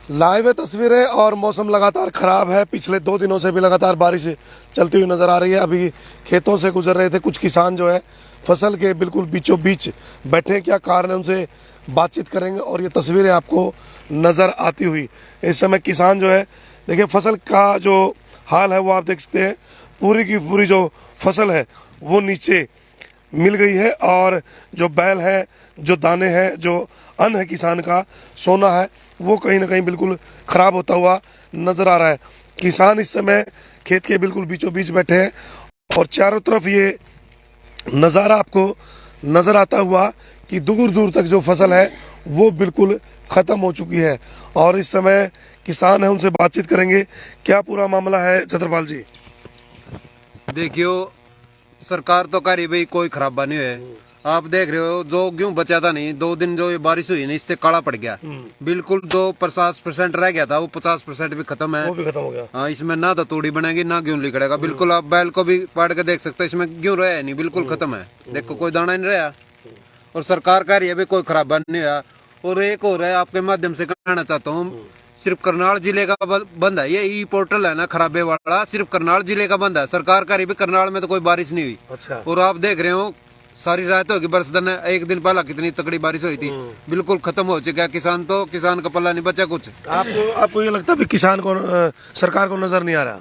Live तस्वीरें और मौसम लगातार खराब है। पिछले 2 दिनों से भी लगातार बारिश चलती हुई नजर आ रही है। अभी खेतों से गुजर रहे थे कुछ किसान जो है फसल के बिल्कुल बीचों बीच बैठे। क्या कारण है उनसे बातचीत करेंगे और ये तस्वीरें आपको नजर आती हुई। इस समय किसान जो है देखिए फसल का जो हाल है वो आप देख सकते हैं। पूरी की पूरी जो फसल है वो नीचे मिल गई है और जो बैल है, जो दाने हैं, जो अन्न है किसान का सोना है, वो कहीं ना कहीं बिल्कुल खराब होता हुआ नजर आ रहा है। किसान इस समय खेत के बिल्कुल बीचों बीच बैठे हैं और चारों तरफ ये नज़ारा आपको नजर आता हुआ कि दूर दूर तक जो फसल है वो बिल्कुल खत्म हो चुकी है। और इस समय किसान है, उनसे बातचीत करेंगे। क्या पूरा मामला है छत्रपाल जी? देखियो, सरकार तो कह रही भाई कोई खराबा नहीं है। आप देख रहे हो जो गेहूं बचा था नहीं, 2 दिन जो ये बारिश हुई ना इससे काला पड़ गया। बिल्कुल जो 50% रह गया था वो 50% भी खत्म है। वो भी खत्म हो गया। हाँ, इसमें ना तो तूड़ी बनेगी ना गेहूं निकलेगा। बिल्कुल आप बैल को भी पाड़ के देख सकते हो, इसमें गेहूं रहा नहीं, बिल्कुल खत्म है। देखो कोई दाना नहीं रहा। और सरकार कह रही है भाई कोई खराबा नहीं हुआ। और एक और है, आपके माध्यम से कहना चाहता हूँ, सिर्फ करनाल जिले का बंद है ये ई पोर्टल है ना खराबे वाला, सिर्फ करनाल जिले का बंद है। सरकार कह रही है करनाल में तो कोई बारिश नहीं हुई। अच्छा। और आप देख रहे हो सारी रात होगी बरसदन है। एक दिन पहला कितनी तगड़ी बारिश हुई थी, बिल्कुल खत्म हो चुका है। किसान का पल्ला नहीं बचा कुछ। आपको ये लगता है कि किसान को सरकार को नजर नहीं आ रहा?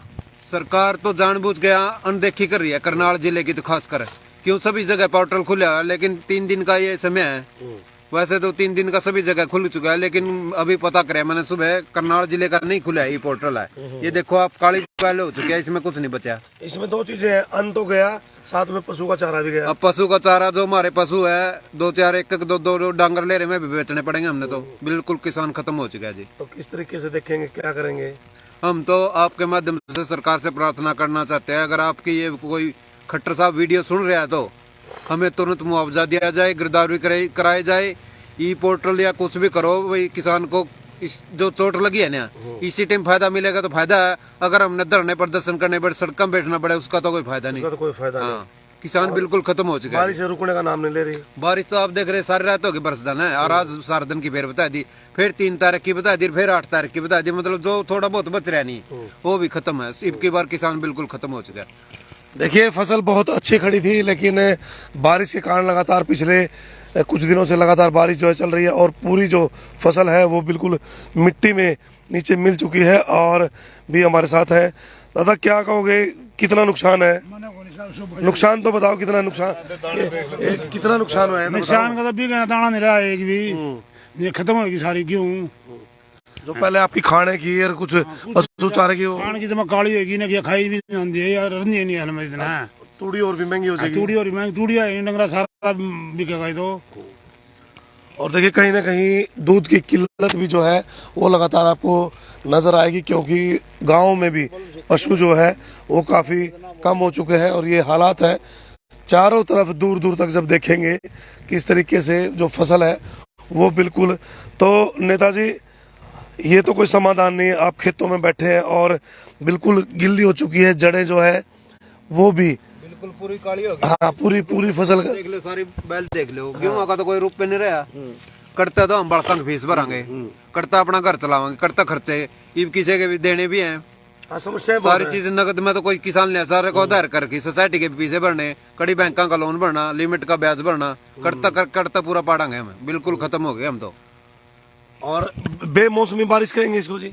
सरकार तो जानबूझ के अनदेखी कर रही है करनाल जिले की, तो खासकर क्यों सभी जगह पोर्टल खुला है, लेकिन 3 दिन का ये समय है। वैसे तो 3 दिन का सभी जगह खुल चुका है, लेकिन अभी पता करे मैंने सुबह करनाल जिले का नहीं खुला है ये पोर्टल है। ये देखो आप काली काले हो चुके हैं, इसमें कुछ नहीं बचा। इसमें 2 चीजें हैं, अन्न तो गया, साथ में पशु का चारा भी गया। अब पशु का चारा जो हमारे पशु है 2-4 एक दो डांगर ले रहे में भी बेचने पड़ेंगे हमने तो। बिल्कुल किसान खत्म हो चुका है जी। तो किस तरीके से देखेंगे, क्या करेंगे? हम तो आपके माध्यम से सरकार से प्रार्थना करना चाहते हैं, अगर आपकी ये कोई खट्टर साहब वीडियो सुन रहा है तो हमें तुरंत मुआवजा दिया जाए, गिरदावरी कराई जाए। ई पोर्टल या कुछ भी करो भाई, किसान को इस जो चोट लगी है ना इसी टाइम फायदा मिलेगा तो फायदा है। अगर हमने धरने प्रदर्शन करने पड़े, सड़क में बैठना पड़े, उसका तो कोई फायदा नहीं। तो कोई फायदा नहीं। किसान बिल्कुल खत्म हो चुका है। बारिश रुकने का नाम नहीं ले रही। बारिश तो आप देख रहे सारी रात होगी बरसदान है। और आज सारे दिन की फिर बता दी, फिर 3 तारीख की बता दी, फिर 8 तारीख की बता दी। मतलब जो थोड़ा बहुत बच रहा नहीं वो भी खत्म है। इब की बार किसान बिल्कुल खत्म हो चुका है। देखिए फसल बहुत अच्छी खड़ी थी, लेकिन बारिश के कारण लगातार पिछले कुछ दिनों से लगातार बारिश जो है चल रही है और पूरी जो फसल है वो बिल्कुल मिट्टी में नीचे मिल चुकी है। और भी हमारे साथ है। दादा क्या कहोगे, कितना नुकसान है? नुकसान तो बताओ, कितना नुकसान कितना नुकसान हुआ है? नुकसान का तो भी दाना नहीं रहा एक भी, ये खत्म होगी सारी गेहूं। जो पहले आपकी खाने की और कुछ पशु चारे की खाने की तो काली होगी ना, खाई भी नहीं आती है यार, रंजी नहीं है इतना। तूड़ी और भी महंगी हो जाएगी। तूड़ी और महंगी, तूड़ी डंगरा सारा बिकेगा तो। और देखिए कहीं ना कहीं दूध की किल्लत भी जो है वो लगातार आपको नजर आएगी, क्योंकि गांव में भी पशु जो है वो काफी कम हो चुके हैं। और ये हालात है चारों तरफ, दूर दूर तक जब देखेंगे किस तरीके से जो फसल है वो बिल्कुल। तो नेताजी ये तो कोई समाधान नहीं है। आप खेतों में बैठे हैं और बिल्कुल गिल्ली हो चुकी है, जड़ें जो है वो भी बिल्कुल पूरी काली हो गई। हाँ, पूरी फसल देख लो, सारी बैल देख लो। गेहूं का तो कोई रुपये नहीं रहा। करता तो हम बड़का फीस भरांगे, करता अपना घर चलावांगे, करता खर्चे ईब किसी के भी देने भी हैं। समस्या सारी चीज नकद में तो कोई किसान ले सारे को उधार करके सोसाइटी के पीछे भरने, कड़ी बैंकों का लोन भरना, लिमिट का ब्याज भरना, करता पूरा पाड़ांगे हम। बिल्कुल खत्म हो गए हम तो। और बेमौसमी बारिश कहेंगे इसको जी?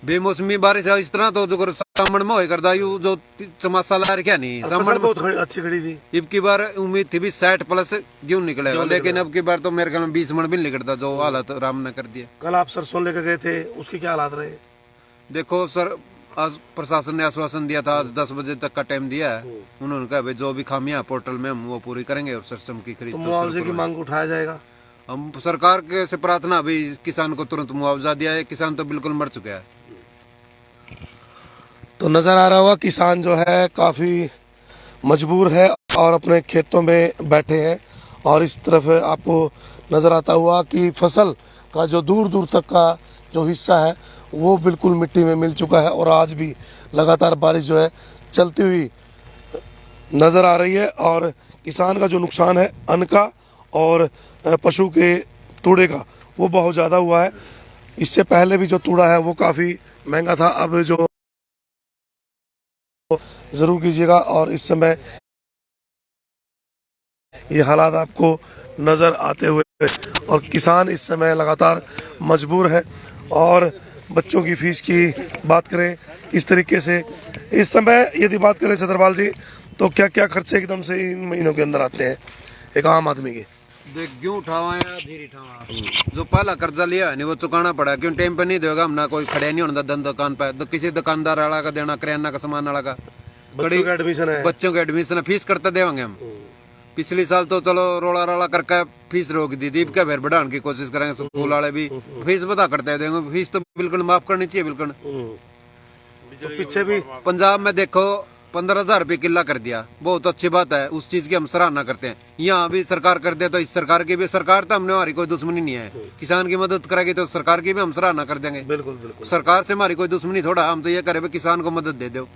बेमौसमी बारिश है इस तरह तो जो सामण में हो करदा यू जो चमासा ला रखा नहीं सामण बहुत अच्छी खड़ी थी। अब की बार उम्मीद थी भी 60+ गेहूं निकलेगा, लेकिन अब की बार तो मेरे ख्याल में 20 मन भी नहीं निकलता, जो हालत राम ने कर दिया। कल आप सरसों लेकर गए थे, उसके क्या हालात रहे? देखो सर, आज प्रशासन ने आश्वासन दिया था, आज 10 बजे तक का टाइम दिया है। उन्होंने कहा भाई जो भी खामियां पोर्टल में हम वो पूरी करेंगे और सरसों की खरीद मुआवजे की मांग उठाया जाएगा। हम सरकार के से प्रार्थना अभी किसान को तुरंत मुआवजा दिया है। किसान तो बिल्कुल मर चुका है। तो नजर आ रहा होगा किसान जो है काफी मजबूर है और अपने खेतों में बैठे हैं। और इस तरफ आपको नजर आता हुआ कि फसल का जो दूर दूर तक का जो हिस्सा है वो बिल्कुल मिट्टी में मिल चुका है। और आज भी लगातार बारिश जो है चलती हुई नजर आ रही है। और किसान का जो नुकसान है अन्न का और पशु के तूड़े का वो बहुत ज़्यादा हुआ है। इससे पहले भी जो तूड़ा है वो काफ़ी महंगा था। अब जो ज़रूर कीजिएगा। और इस समय ये हालात आपको नज़र आते हुए, और किसान इस समय लगातार मजबूर है। और बच्चों की फीस की बात करें किस तरीके से इस समय यदि बात करें छतरपाल जी, तो क्या क्या खर्चे एकदम से इन महीनों के अंदर आते हैं एक आम आदमी के? देख क्यों उठावा या धीरे उठावा, जो पहला कर्जा लिया है नहीं वो चुकाना पड़ा, क्यों टाइम पे नहीं देगा हम ना, कोई खड़े नहीं होना दुकान पे, तो किसी दुकानदार वाला का देना, किराना का सामान वाला का, बच्चों का एडमिशन है, बच्चों के एडमिशन फीस करते देंगे हम। पिछले साल तो चलो रोला रोला करके फीस रोक दी थी, क्या फिर बढ़ाने की कोशिश करेंगे, स्कूल वाले भी फीस बता करते देंगे, फीस तो बिल्कुल माफ करनी चाहिए बिल्कुल। तो पीछे भी पंजाब में देखो 15,000 रुपये किला कर दिया, बहुत अच्छी बात है, उस चीज की हम सराहना करते हैं। यहाँ भी सरकार कर दे तो इस सरकार की भी, सरकार तो हमने हमारी कोई दुश्मनी नहीं है, किसान की मदद करेगी तो सरकार की भी हम सराहना कर देंगे। बिल्कुल बिल्कुल सरकार से हमारी कोई दुश्मनी थोड़ा, हम तो ये करे किसान को मदद दे दो,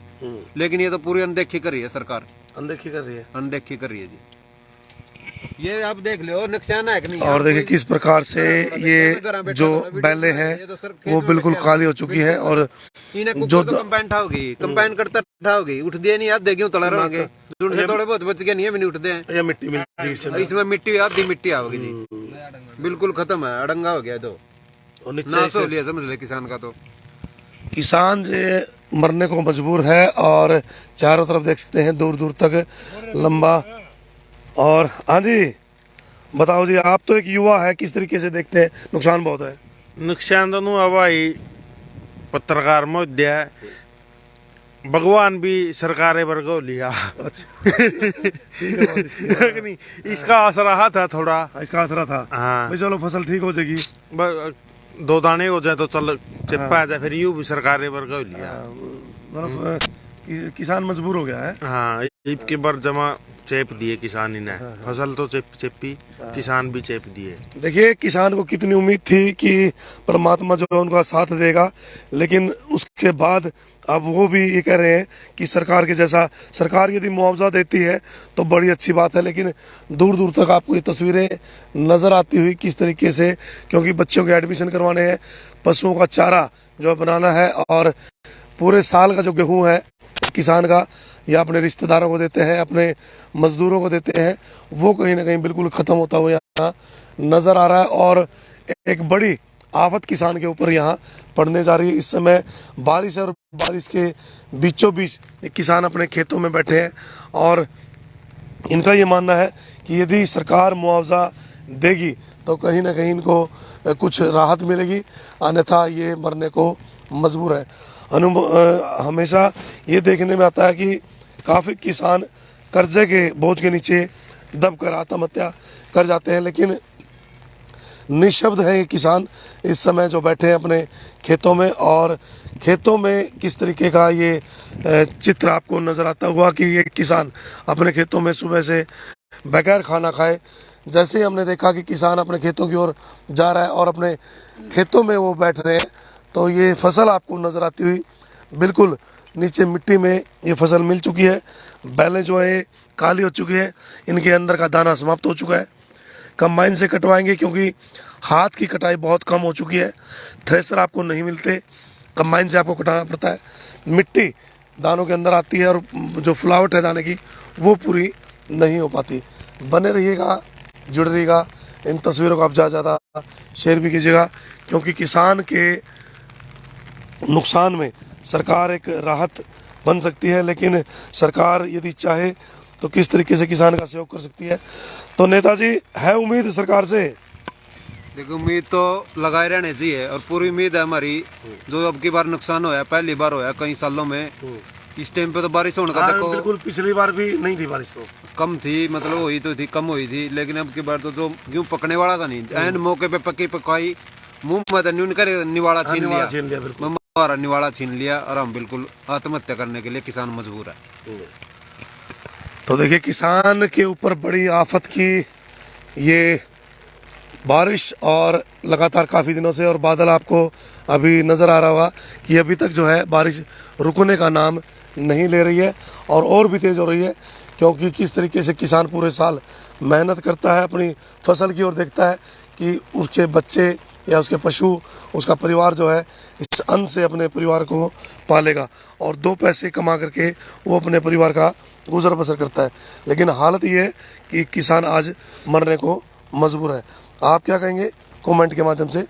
लेकिन ये तो पूरी अनदेखी कर रही है सरकार, अनदेखी कर रही है, अनदेखी कर रही है जी। ये आप देख लो नुकसान है कि नहीं। और देखिए किस प्रकार से ये जो बैलें हैं वो बिल्कुल काली हो चुकी है। और जो कंपाइन ठाओगी, कंपाइन करता ठाओगी, उठ दिए नहीं, आधे क्यों तला रहेंगे, थोड़े बहुत बच गए नहीं है, नहीं उठते हैं, या मिट्टी मिलती है इसमें मिट्टी, आधी मिट्टी आओगी जी, बिल्कुल खत्म है, अड़ंगा हो गया, तो नाश हो लिया समझ ले किसान का। तो किसान जो मरने को मजबूर है, और चारों तरफ देख सकते हैं दूर दूर तक लंबा। और हाँ जी बताओ जी, आप तो एक युवा है, किस तरीके से देखते हैं? नुकसान बहुत है। नुकसान तो हवाई पत्रकार में दिया है, भगवान भी सरकारें वर्ग हो लिया। नहीं, इसका असर रहा था थोड़ा, इसका असर था। हाँ भाई चलो फसल ठीक हो जाएगी, दो दाने हो जाए तो चल चिप्पा आ जाए, फिर यूं भी सरकारें वर्ग हो लिया। मतलब किसान मजबूर हो गया है। हाँ इसके बार जमा चेप दिए किसान ही ने, फसल तो चेपी, किसान भी चेप दिए। देखिए किसान को कितनी उम्मीद थी कि परमात्मा जो है उनका साथ देगा, लेकिन उसके बाद अब वो भी ये कह रहे हैं कि सरकार के जैसा, सरकार यदि मुआवजा देती है तो बड़ी अच्छी बात है, लेकिन दूर दूर तक आपको ये तस्वीरें नजर आती हुई किस तरीके से, क्योंकि बच्चों के एडमिशन करवाने हैं, पशुओं का चारा जो बनाना है, और पूरे साल का जो गेहूं है किसान का, या अपने रिश्तेदारों को देते हैं, अपने मजदूरों को देते हैं, वो कहीं ना कहीं बिल्कुल खत्म होता हुआ यहाँ नजर आ रहा है। और एक बड़ी आफत किसान के ऊपर यहाँ पड़ने जा रही है। इस समय बारिश है, और बारिश के बीचों बीच किसान अपने खेतों में बैठे हैं, और इनका ये मानना है कि यदि सरकार मुआवजा देगी तो कहीं ना कहीं इनको कुछ राहत मिलेगी, अन्यथा ये मरने को मजबूर है। हमेशा ये देखने में आता है कि काफ़ी किसान कर्जे के बोझ के नीचे दबकर आत्महत्या कर जाते हैं, लेकिन निशब्द है ये किसान इस समय जो बैठे हैं अपने खेतों में। और खेतों में किस तरीके का ये चित्र आपको नजर आता हुआ कि ये किसान अपने खेतों में सुबह से बगैर खाना खाए, जैसे ही हमने देखा कि किसान अपने खेतों की ओर जा रहा है और अपने खेतों में वो बैठ रहे हैं, तो ये फसल आपको नजर आती हुई बिल्कुल नीचे मिट्टी में ये फसल मिल चुकी है। बैलें जो है काली हो चुकी है, इनके अंदर का दाना समाप्त हो चुका है। कंबाइन से कटवाएंगे क्योंकि हाथ की कटाई बहुत कम हो चुकी है, थ्रेसर आपको नहीं मिलते, कंबाइन से आपको कटाना पड़ता है। मिट्टी दानों के अंदर आती है और जो फुलावट है दाने की वो पूरी नहीं हो पाती। बने रहिएगा, जुड़ रहिएगा, इन तस्वीरों को आप ज़्यादा शेयर भी कीजिएगा, क्योंकि किसान के नुकसान में सरकार एक राहत बन सकती है, लेकिन सरकार यदि चाहे तो किस तरीके से किसान का सहयोग कर सकती है। तो नेताजी है उम्मीद सरकार से? देखो उम्मीद तो लगाए रहने चाहिए, और पूरी उम्मीद है हमारी। जो अब की बार नुकसान होया, पहली बार होया कई सालों में, इस टाइम पे तो बारिश होने का देखो बिल्कुल पिछली बार भी नहीं थी बारिश, तो कम थी, मतलब हुई तो थी, कम हुई थी, लेकिन अब की बार तो जो गेहूं पकने वाला था नहीं, एन मौके पे पकी पकाई, मुंह में तो न्यून कर निवाड़ा छीन लिया, हमारा निवाड़ा छीन लिया, और हम बिल्कुल आत्महत्या करने के लिए किसान मजबूर है। तो देखिए किसान के ऊपर बड़ी आफत की ये बारिश, और लगातार काफ़ी दिनों से, और बादल आपको अभी नज़र आ रहा होगा कि अभी तक जो है बारिश रुकने का नाम नहीं ले रही है, और भी तेज़ हो रही है, क्योंकि किस तरीके से किसान पूरे साल मेहनत करता है, अपनी फसल की ओर देखता है कि उसके बच्चे या उसके पशु, उसका परिवार जो है इस अन्न से अपने परिवार को पालेगा और 2 पैसे कमा करके वो अपने परिवार का गुजर बसर करता है। लेकिन हालत ये है कि किसान आज मरने को मजबूर है। आप क्या कहेंगे? कमेंट के माध्यम से